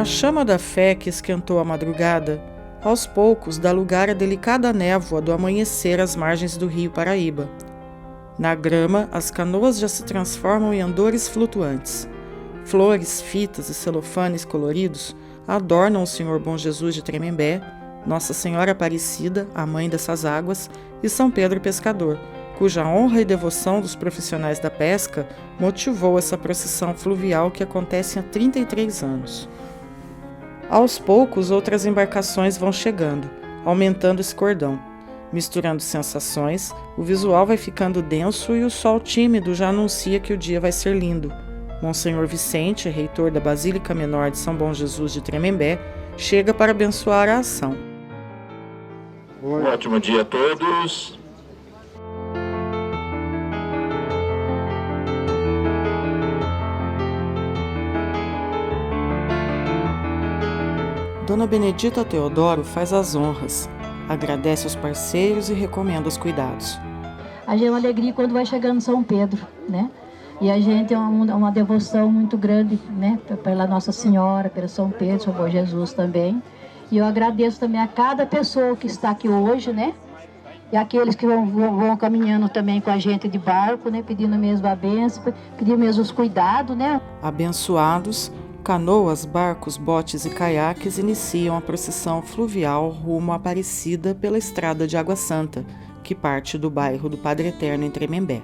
chama da fé que esquentou a madrugada, aos poucos dá lugar à delicada névoa do amanhecer às margens do rio Paraíba. Na grama, as canoas já se transformam em andores flutuantes. Flores, fitas e celofanes coloridos adornam o Senhor Bom Jesus de Tremembé, Nossa Senhora Aparecida, a mãe dessas águas, e São Pedro Pescador, cuja honra e devoção dos profissionais da pesca motivou essa procissão fluvial que acontece há 33 anos. Aos poucos, outras embarcações vão chegando, aumentando esse cordão. Misturando sensações, o visual vai ficando denso e o sol tímido já anuncia que o dia vai ser lindo. Monsenhor Vicente, reitor da Basílica Menor de São Bom Jesus de Tremembé, chega para abençoar a ação. Um ótimo dia a todos. Dona Benedita Teodoro faz as honras, agradece aos parceiros e recomenda os cuidados. A gente é uma alegria quando vai chegando São Pedro, né? E a gente tem uma devoção muito grande, né? Pela Nossa Senhora, pelo São Pedro, São Bom Jesus também. E eu agradeço também a cada pessoa que está aqui hoje, né? E aqueles que vão caminhando também com a gente de barco, né? Pedindo mesmo a bênção, pedindo mesmo os cuidados, né? Abençoados, canoas, barcos, botes e caiaques iniciam a procissão fluvial rumo à Aparecida pela estrada de Água Santa, que parte do bairro do Padre Eterno em Tremembé.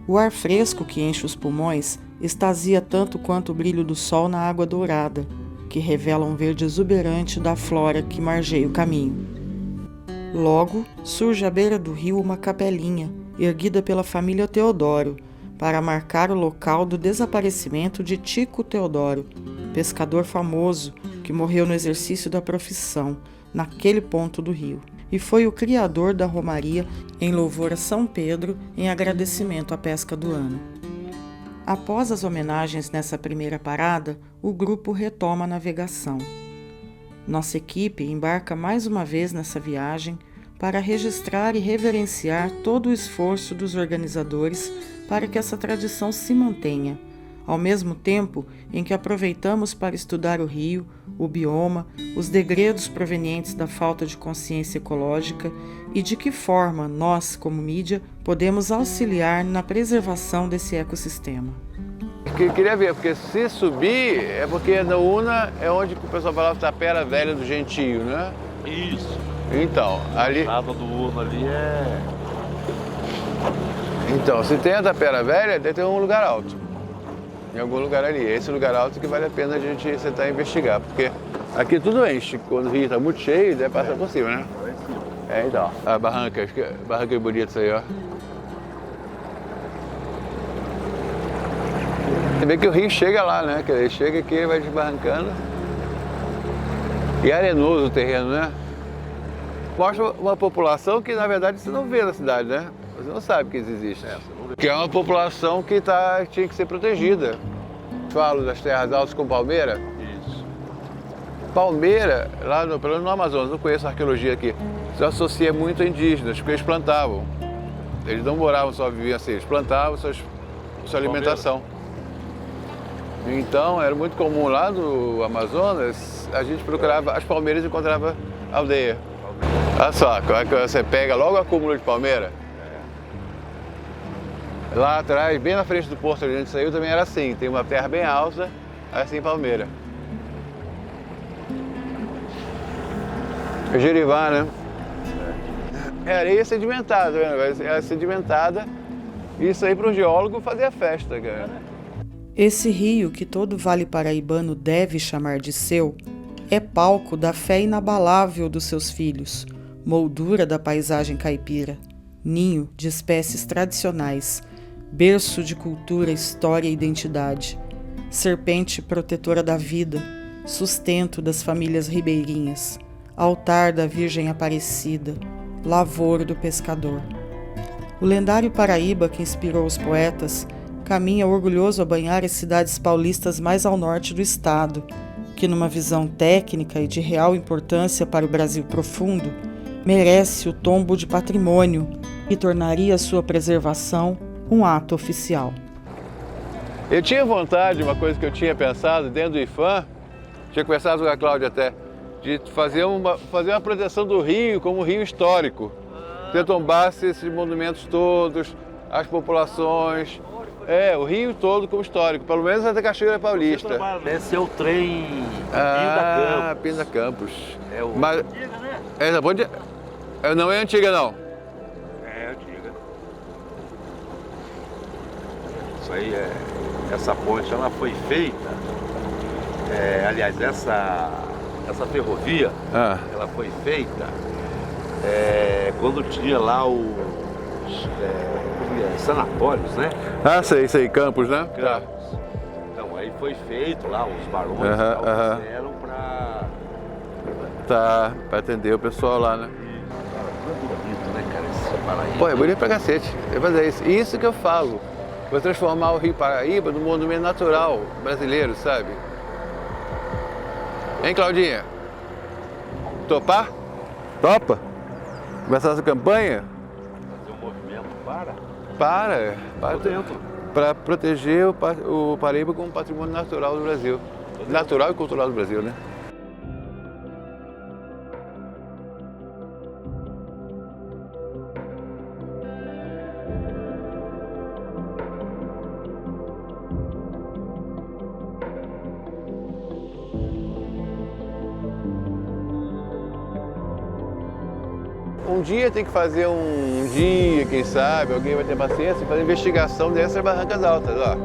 O ar fresco que enche os pulmões extasia tanto quanto o brilho do sol na água dourada, que revela um verde exuberante da flora que margeia o caminho. Logo, surge à beira do rio uma capelinha, erguida pela família Teodoro, para marcar o local do desaparecimento de Tico Teodoro, pescador famoso que morreu no exercício da profissão, naquele ponto do rio, e foi o criador da romaria em louvor a São Pedro em agradecimento à pesca do ano. Após as homenagens nessa primeira parada, o grupo retoma a navegação. Nossa equipe embarca mais uma vez nessa viagem para registrar e reverenciar todo o esforço dos organizadores para que essa tradição se mantenha, ao mesmo tempo em que aproveitamos para estudar o rio, o bioma, os degredos provenientes da falta de consciência ecológica e de que forma nós, como mídia, podemos auxiliar na preservação desse ecossistema. Queria ver, porque se subir é porque na Una é onde o pessoal falava Tapera Velha do Gentio, né? Isso. Então, ali... A água do Una ali é... Então, se tem a Tapera Velha, deve ter um lugar alto. Em algum lugar ali. Esse lugar alto que vale a pena a gente tentar investigar, porque aqui tudo enche. Quando o rio está muito cheio, deve passar por cima, né? É, então. A barranca, acho que barranca bonita isso aí, ó. Você vê que o rio chega lá, né? Ele chega aqui, vai desbarrancando. E arenoso o terreno, né? Mostra uma população que, na verdade, você não vê na cidade, né? Você não sabe que isso existe. Que é uma população que tinha que ser protegida. Falo das terras altas com palmeira. Isso. Palmeira, lá pelo menos no Amazonas, não conheço a arqueologia aqui, se associa muito a indígenas, porque eles plantavam. Eles não moravam só, viviam assim, eles plantavam sua alimentação. Então, era muito comum lá no Amazonas, a gente procurava as palmeiras e encontrava aldeia. Olha só, você pega logo o acúmulo de palmeira. Lá atrás, bem na frente do porto onde a gente saiu, também era assim. Tem uma terra bem alta, assim, palmeira. É Jerivá, né? É areia sedimentada, tá vendo? É sedimentada. Isso aí para um geólogo fazia festa, cara. Esse rio, que todo vale paraibano deve chamar de seu, é palco da fé inabalável dos seus filhos, moldura da paisagem caipira, ninho de espécies tradicionais, berço de cultura, história e identidade, serpente protetora da vida, sustento das famílias ribeirinhas, altar da Virgem Aparecida, lavor do pescador. O lendário Paraíba que inspirou os poetas caminha orgulhoso a banhar as cidades paulistas mais ao norte do estado, que numa visão técnica e de real importância para o Brasil profundo, merece o tombo de patrimônio e tornaria sua preservação um ato oficial. Eu tinha vontade, uma coisa que eu tinha pensado dentro do IFAM, tinha conversado com a Cláudia até, de fazer uma proteção do rio como um rio histórico. Que tombasse esses monumentos todos, as populações, o rio todo como histórico, pelo menos até Cachoeira Paulista. Esse é o trem Pinda Campos. É o... Mas, não é antiga, não. É antiga. Isso aí essa ponte ela foi feita, aliás, essa ferrovia, ela foi feita quando tinha lá os sanatórios, né? Sei, Campos, né? Campos. Então, aí foi feito lá, os barões fizeram para atender o pessoal lá, né? Muito bonito, né, cara, esse Paraíba. Pô, é bonito pra cacete, é fazer isso. Isso que eu falo, vou transformar o Rio Paraíba num monumento natural brasileiro, sabe? Hein, Claudinha? Topar? Topa? Começar essa campanha? Fazer um movimento para proteger o Paraíba como patrimônio natural do Brasil. Natural e cultural do Brasil, né? Um dia tem que fazer quem sabe, alguém vai ter paciência e fazer investigação dessas barrancas altas, ó.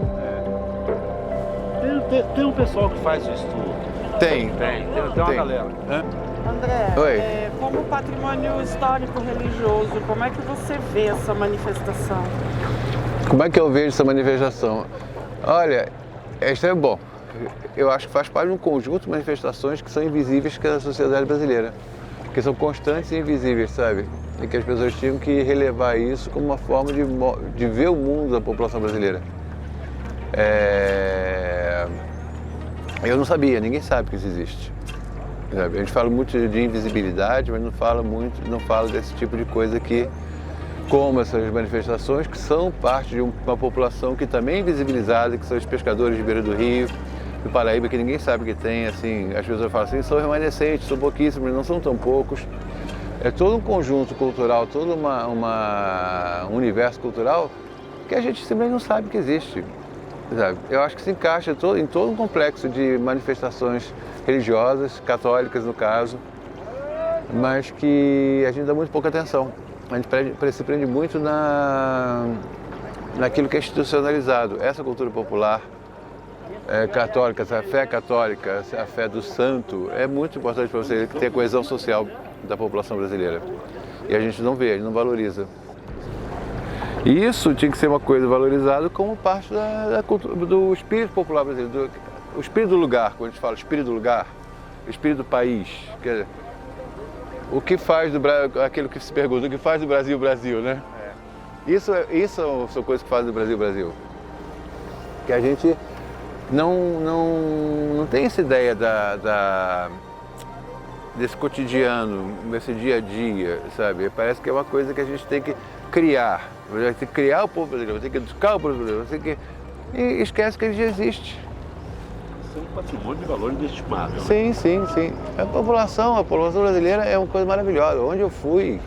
Tem um pessoal que faz o estudo. Tem uma galera. André, como patrimônio histórico religioso, como é que você vê essa manifestação? Como é que eu vejo essa manifestação? Olha, isso é bom. Eu acho que faz parte de um conjunto de manifestações que são invisíveis que é a sociedade brasileira. Que são constantes e invisíveis, sabe? E que as pessoas tinham que relevar isso como uma forma de ver o mundo da população brasileira. Eu não sabia, ninguém sabe que isso existe. Sabe? A gente fala muito de invisibilidade, mas não fala desse tipo de coisa aqui, como essas manifestações que são parte de uma população que também é invisibilizada, que são os pescadores de beira do rio, do Paraíba, que ninguém sabe que tem, assim, as pessoas falam assim, são remanescentes, são pouquíssimos, mas não são tão poucos. É todo um conjunto cultural, todo um universo cultural que a gente simplesmente não sabe que existe. Sabe? Eu acho que se encaixa em todo um complexo de manifestações religiosas, católicas no caso, mas que a gente dá muito pouca atenção. A gente se prende muito naquilo que é institucionalizado, essa cultura popular, católica, a fé católica, a fé do santo, é muito importante para você ter a coesão social da população brasileira. E a gente não vê, a gente não valoriza. E isso tinha que ser uma coisa valorizada como parte da cultura, do espírito popular brasileiro, o espírito do lugar, quando a gente fala espírito do lugar, o espírito do país. Quer dizer, o que faz do Brasil, aquilo que se pergunta, o que faz do Brasil o Brasil, né? Isso são coisas que fazem do Brasil o Brasil. Que a gente não tem essa ideia desse cotidiano, desse dia a dia, sabe? Parece que é uma coisa que a gente tem que criar. Vai ter que criar o povo brasileiro, vai ter que educar o povo brasileiro, vai ter que... E esquece que ele já existe. Isso é um patrimônio de valor inestimável. Sim, sim, sim. A população brasileira é uma coisa maravilhosa. Onde eu fui,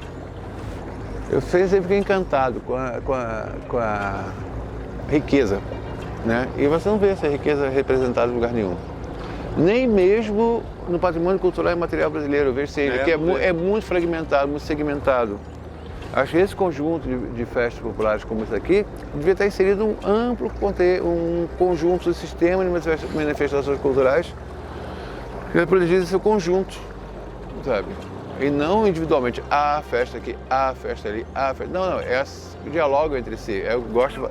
eu sempre fiquei encantado com a riqueza, né? E você não vê essa riqueza representada em lugar nenhum. Nem mesmo no patrimônio cultural e material brasileiro, eu vejo que é muito fragmentado, muito segmentado. Acho que esse conjunto de festas populares como esse aqui devia estar inserido um conjunto de sistema de manifestações culturais que protegisse seu conjunto, sabe? E não individualmente, a festa aqui, a festa ali, a festa... Não, dialogam entre si. Eu gosto...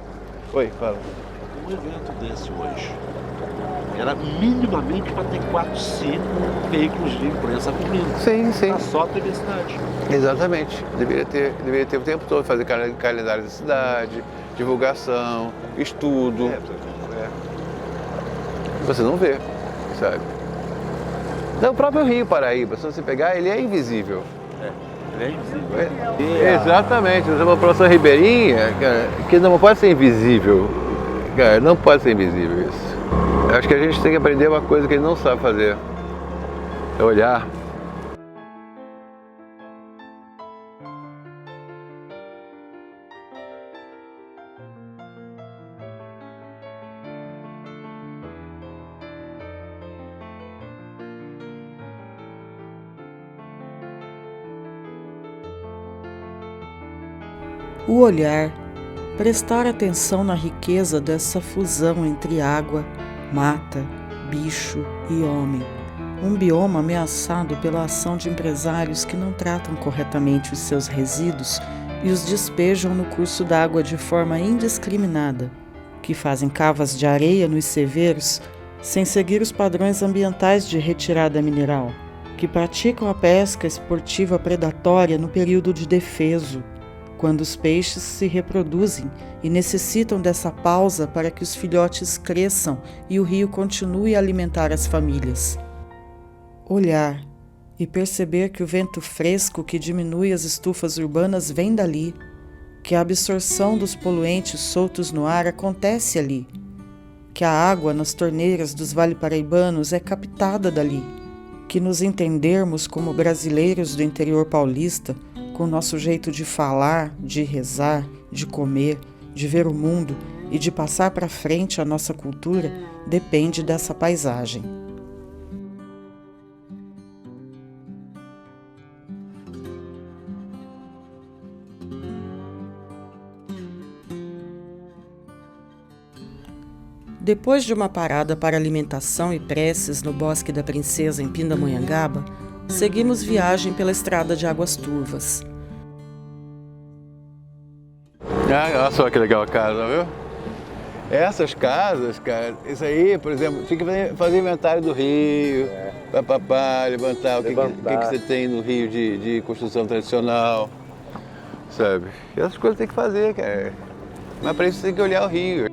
Oi, fala. Um evento desse hoje era minimamente para ter 4, 5 veículos de imprensa cobrindo. Sim, sim. Só a TV Cidade. Exatamente. Deveria ter o tempo todo, fazer calendário da cidade, divulgação, estudo. Você não vê, sabe? Então, o próprio Rio Paraíba, se você pegar, ele é invisível. Ele é invisível. Exatamente. Você é uma população ribeirinha, cara, que não pode ser invisível. Cara, não pode ser invisível isso. Acho que a gente tem que aprender uma coisa que ele não sabe fazer. olhar. O olhar, prestar atenção na riqueza dessa fusão entre água, mata, bicho e homem. Um bioma ameaçado pela ação de empresários que não tratam corretamente os seus resíduos e os despejam no curso d'água de forma indiscriminada, que fazem cavas de areia nos ceveiros sem seguir os padrões ambientais de retirada mineral, que praticam a pesca esportiva predatória no período de defeso, quando os peixes se reproduzem e necessitam dessa pausa para que os filhotes cresçam e o rio continue a alimentar as famílias. Olhar e perceber que o vento fresco que diminui as estufas urbanas vem dali, que a absorção dos poluentes soltos no ar acontece ali, que a água nas torneiras dos vale-paraibanos é captada dali, que nos entendermos como brasileiros do interior paulista, com o nosso jeito de falar, de rezar, de comer, de ver o mundo e de passar para frente a nossa cultura, depende dessa paisagem. Depois de uma parada para alimentação e preces no Bosque da Princesa em Pindamonhangaba, seguimos viagem pela estrada de Águas Turvas. Olha só que legal a casa, viu? Essas casas, cara, isso aí, por exemplo, tinha que fazer inventário do rio, levantar o que você tem no rio de construção tradicional, sabe? E essas coisas tem que fazer, cara. Mas para isso você tem que olhar o rio.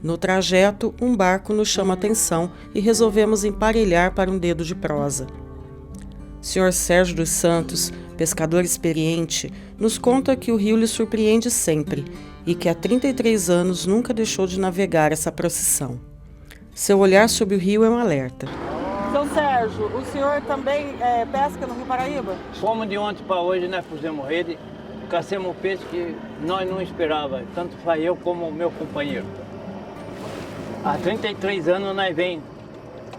No trajeto, um barco nos chama a atenção e resolvemos emparelhar para um dedo de prosa. Sr. Sérgio dos Santos, pescador experiente, nos conta que o rio lhe surpreende sempre e que há 33 anos nunca deixou de navegar essa procissão. Seu olhar sobre o rio é um alerta. Seu Sérgio, o senhor também pesca no Rio Paraíba? Fomos de ontem para hoje, nós pusemos rede, caçamos peixe que nós não esperávamos, tanto faz eu como o meu companheiro. Há 33 anos nós venhamos,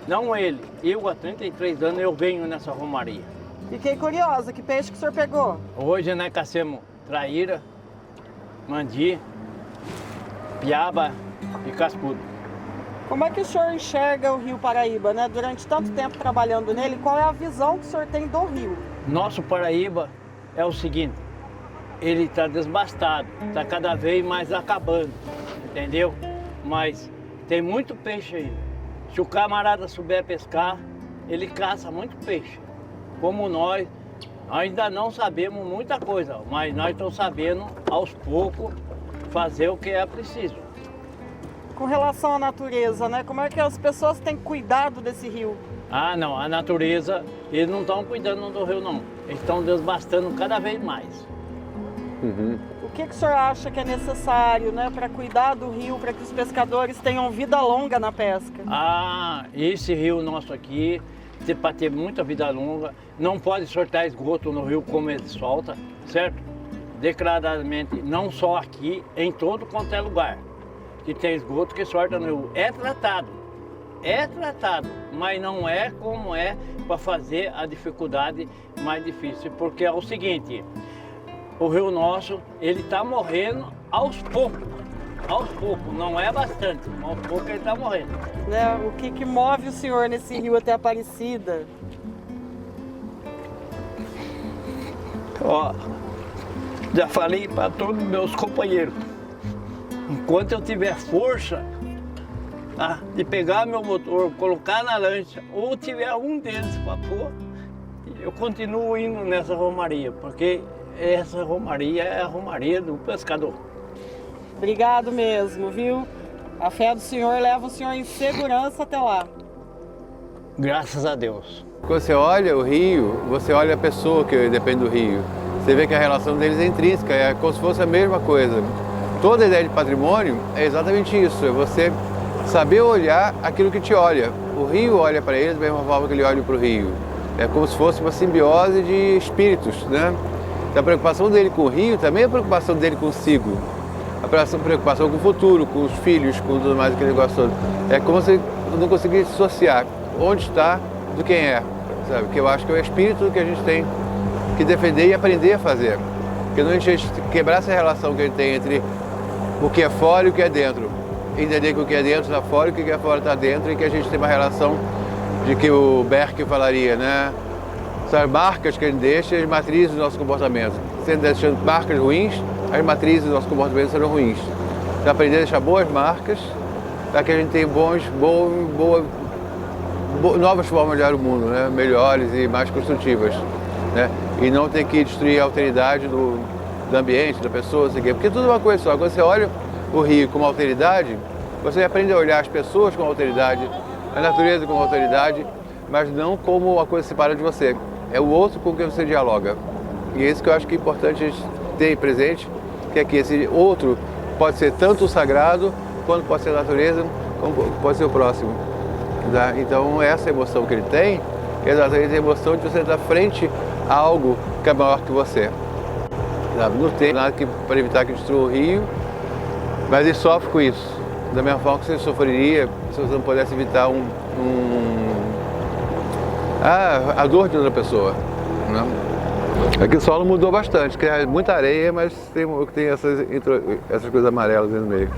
não ele, eu há 33 anos eu venho nessa romaria. Fiquei curiosa, que peixe que o senhor pegou? Hoje nós caçamos traíra, mandi, piaba e cascudo. Como é que o senhor enxerga o Rio Paraíba, né? Durante tanto tempo trabalhando nele, qual é a visão que o senhor tem do rio? Nosso Paraíba é o seguinte, ele está desbastado, está cada vez mais acabando, entendeu? Mas tem muito peixe aí. Se o camarada souber pescar, ele caça muito peixe. Como nós ainda não sabemos muita coisa, mas nós estamos sabendo, aos poucos, fazer o que é preciso. Com relação à natureza, né? Como é que as pessoas têm cuidado desse rio? Ah, não, a natureza, eles não estão cuidando do rio, não. Eles estão desbastando cada vez mais. O que o senhor acha que é necessário, né, para cuidar do rio, para que os pescadores tenham vida longa na pesca? Ah, esse rio nosso aqui, para ter muita vida longa, não pode soltar esgoto no rio como ele solta, certo? Declaradamente, não só aqui, em todo quanto é lugar que tem esgoto que solta no rio. É tratado, mas não é como é para fazer a dificuldade mais difícil, porque é o seguinte, o rio nosso, ele está morrendo aos poucos, não é bastante, aos poucos ele está morrendo. Né? O que move o senhor nesse rio até Aparecida? Ó, já falei para todos os meus companheiros, enquanto eu tiver força de pegar meu motor, colocar na lancha, ou tiver um deles para pôr, eu continuo indo nessa romaria, porque essa romaria é a romaria do pescador. Obrigado mesmo, viu? A fé do senhor leva o senhor em segurança até lá. Graças a Deus. Quando você olha o rio, você olha a pessoa que depende do rio. Você vê que a relação deles é intrínseca, é como se fosse a mesma coisa. Toda a ideia de patrimônio é exatamente isso, é você saber olhar aquilo que te olha. O rio olha para ele da mesma forma que ele olha para o rio. É como se fosse uma simbiose de espíritos, né? A preocupação dele com o rio também é a preocupação dele consigo. A preocupação com o futuro, com os filhos, com tudo mais que ele gostou. É como se não conseguisse dissociar onde está do quem é, sabe? Que eu acho que é o espírito que a gente tem que defender e aprender a fazer. Porque não a gente quebrar essa relação que a gente tem entre o que é fora e o que é dentro. Entender que o que é dentro está fora e o que é fora está dentro, e que a gente tem uma relação de que o Berck falaria, né? São as marcas que a gente deixa, as matrizes do nosso comportamento. Se deixando marcas ruins, as matrizes do nosso comportamento serão ruins. Então, aprender a deixar boas marcas para que a gente tenha novas formas de olhar o mundo, né? Melhores e mais construtivas, né? E não ter que destruir a alteridade do ambiente, da pessoa, porque tudo é uma coisa só. Quando você olha o rio como alteridade, você aprende a olhar as pessoas como alteridade, a natureza como autoridade, mas não como uma coisa separada de você. É o outro com quem você dialoga. E é isso que eu acho que é importante a gente ter presente, que é que esse outro pode ser tanto o sagrado, quanto pode ser a natureza, como pode ser o próximo. Tá? Então essa emoção que ele tem, é exatamente a emoção de você estar frente a algo que é maior que você. Não tem nada para evitar que destrua o rio, mas ele sofre com isso. Da mesma forma que você sofreria se você não pudesse evitar a dor de outra pessoa. Né? Aqui o solo mudou bastante, que é muita areia, mas tem essas coisas amarelas no meio.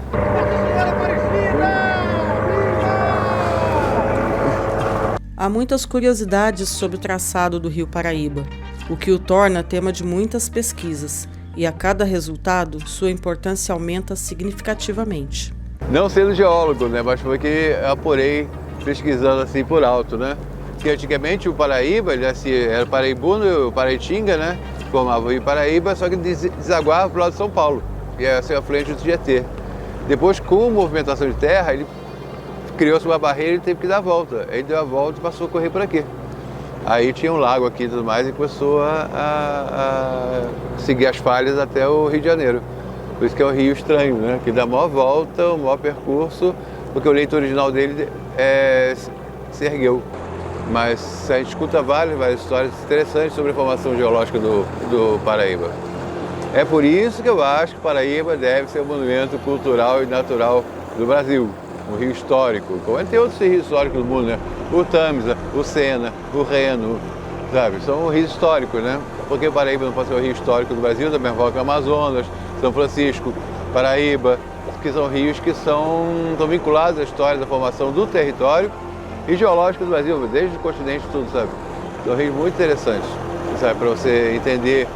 Há muitas curiosidades sobre o traçado do Rio Paraíba, o que o torna tema de muitas pesquisas, e a cada resultado sua importância aumenta significativamente. Não sendo geólogo, né, mas foi que eu apurei pesquisando assim por alto, né? Porque antigamente o Paraíba, ele era o Paraibuno e o Paraitinga, né? Formava o Rio Paraíba, só que desaguava para o lado de São Paulo, e é assim, a frente do Tietê. Depois, com a movimentação de terra, ele criou-se uma barreira e ele teve que dar a volta. Aí deu a volta e passou a correr por aqui. Aí tinha um lago aqui e tudo mais, e começou a seguir as falhas até o Rio de Janeiro. Por isso que é o Rio Estranho, né? Que dá a maior volta, o maior percurso, porque o leito original dele se ergueu. Mas a gente escuta várias histórias interessantes sobre a formação geológica do Paraíba. É por isso que eu acho que Paraíba deve ser um monumento cultural e natural do Brasil. Um rio histórico, como tem outros rios históricos do mundo, né? O Tâmisa, o Sena, o Reno, sabe? São rios históricos, né? Porque Paraíba não pode ser o rio histórico do Brasil, da mesma forma que o Amazonas, São Francisco, Paraíba, que são rios que estão vinculados à história da formação do território e geológico do Brasil, desde o continente tudo, sabe? São rios muito interessantes, sabe? Para você entender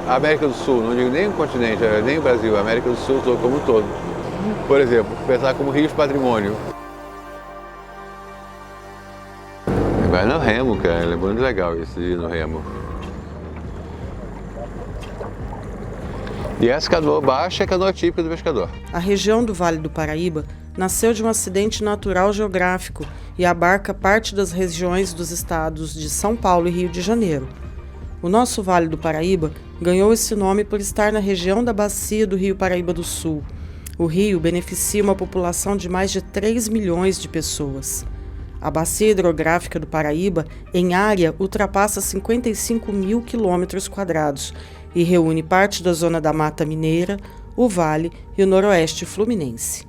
a América do Sul, não digo nem o continente, nem o Brasil, a América do Sul como um todo. Por exemplo, pensar como rios patrimônio. Vai no remo, cara, é muito legal isso de ir no remo. E essa canoa baixa é a canoa típica do pescador. A região do Vale do Paraíba nasceu de um acidente natural geográfico e abarca parte das regiões dos estados de São Paulo e Rio de Janeiro. O nosso Vale do Paraíba ganhou esse nome por estar na região da bacia do Rio Paraíba do Sul. O rio beneficia uma população de mais de 3 milhões de pessoas. A bacia hidrográfica do Paraíba, em área, ultrapassa 55 mil quilômetros quadrados e reúne parte da zona da Mata Mineira, o Vale e o Noroeste Fluminense.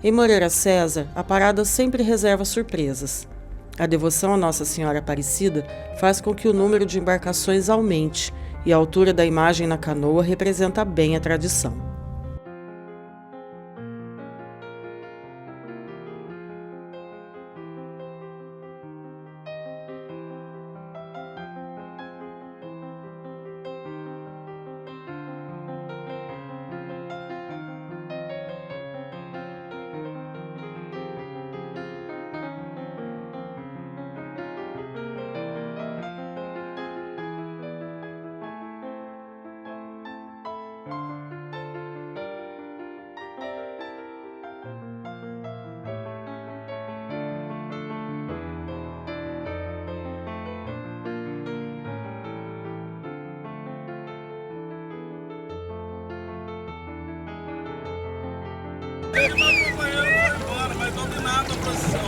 Em Moreira César, a parada sempre reserva surpresas. A devoção a Nossa Senhora Aparecida faz com que o número de embarcações aumente, e a altura da imagem na canoa representa bem a tradição.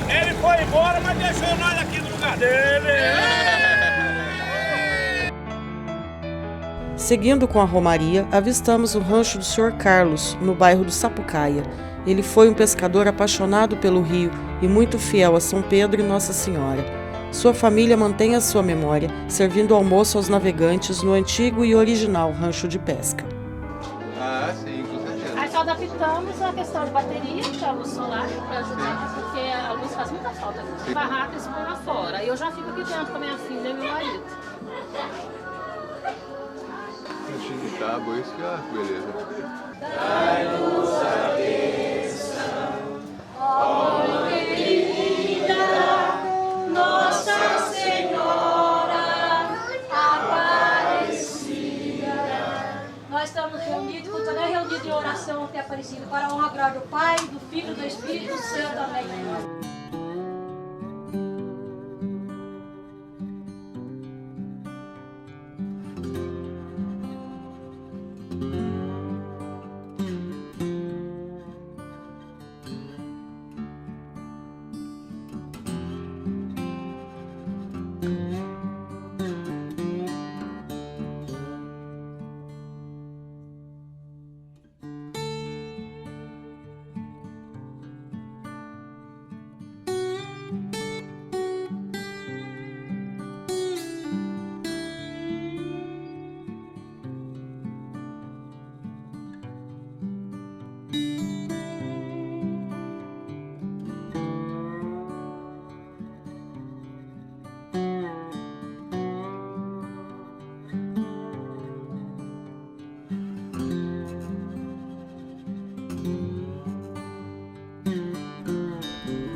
Ele foi embora, mas deixou nós aqui no lugar dele. Seguindo com a romaria, avistamos o rancho do Sr. Carlos, no bairro do Sapucaia. Ele foi um pescador apaixonado pelo rio e muito fiel a São Pedro e Nossa Senhora. Sua família mantém a sua memória, servindo almoço aos navegantes no antigo e original rancho de pesca. Ah, sim, com certeza. Aí só adaptamos a questão de bateria, que é a luz solar, para ajudar, porque a luz faz muita falta. Barracas põe lá fora. Aí eu já fico aqui dentro com a minha filha e meu marido. Enchendo de tábua, isso que é beleza. Dai-nos a bênção, ó querida Nossa Senhora Aparecida. Nós estamos reunidos, reunidos em oração até Aparecida, para a honra e glória do Pai, do Filho e do Espírito Santo. Amém.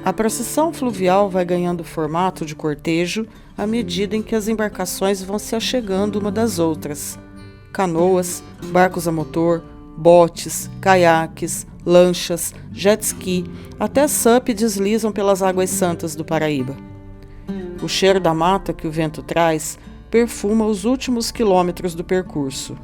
A procissão fluvial vai ganhando formato de cortejo à medida em que as embarcações vão se achegando uma das outras. Canoas, barcos a motor, botes, caiaques, lanchas, jet ski, até SUP deslizam pelas águas santas do Paraíba. O cheiro da mata que o vento traz perfuma os últimos quilômetros do percurso.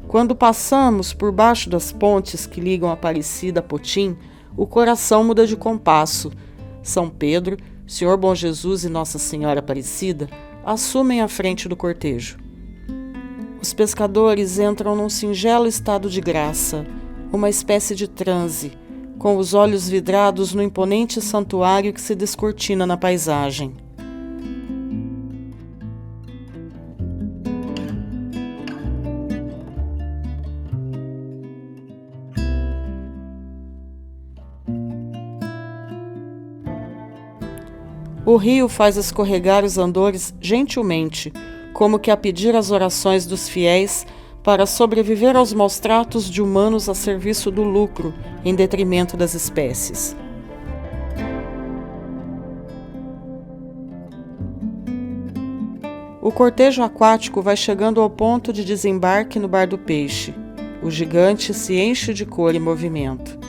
Quando passamos por baixo das pontes que ligam Aparecida a Potim, o coração muda de compasso. São Pedro, Senhor Bom Jesus e Nossa Senhora Aparecida assumem a frente do cortejo. Os pescadores entram num singelo estado de graça, uma espécie de transe, com os olhos vidrados no imponente santuário que se descortina na paisagem. O rio faz escorregar os andores gentilmente, como que a pedir as orações dos fiéis para sobreviver aos maus tratos de humanos a serviço do lucro, em detrimento das espécies. O cortejo aquático vai chegando ao ponto de desembarque no Bar do Peixe. O gigante se enche de cor e movimento.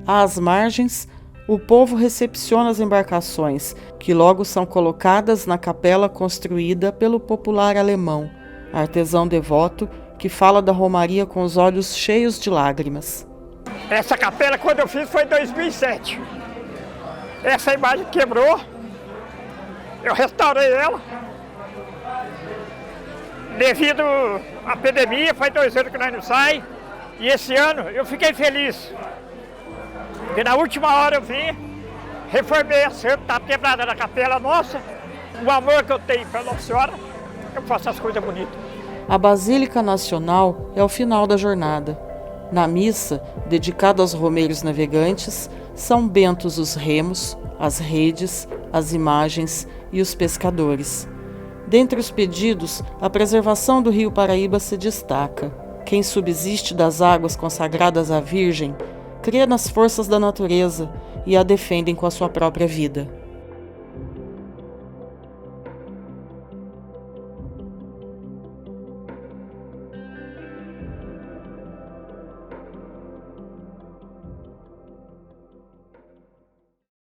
Às margens, o povo recepciona as embarcações, que logo são colocadas na capela construída pelo popular alemão, artesão devoto que fala da romaria com os olhos cheios de lágrimas. Essa capela, quando eu fiz, foi em 2007. Essa imagem quebrou, eu restaurei ela. Devido à pandemia, faz 2 anos que nós não saímos, e esse ano eu fiquei feliz. Porque na última hora eu vim, reformei a santa, tá quebrada na capela nossa. O amor que eu tenho para Nossa Senhora, eu faço as coisas bonitas. A Basílica Nacional é o final da jornada. Na missa, dedicada aos romeiros navegantes, são bentos os remos, as redes, as imagens e os pescadores. Dentre os pedidos, a preservação do rio Paraíba se destaca. Quem subsiste das águas consagradas à Virgem, crê nas forças da natureza e a defendem com a sua própria vida.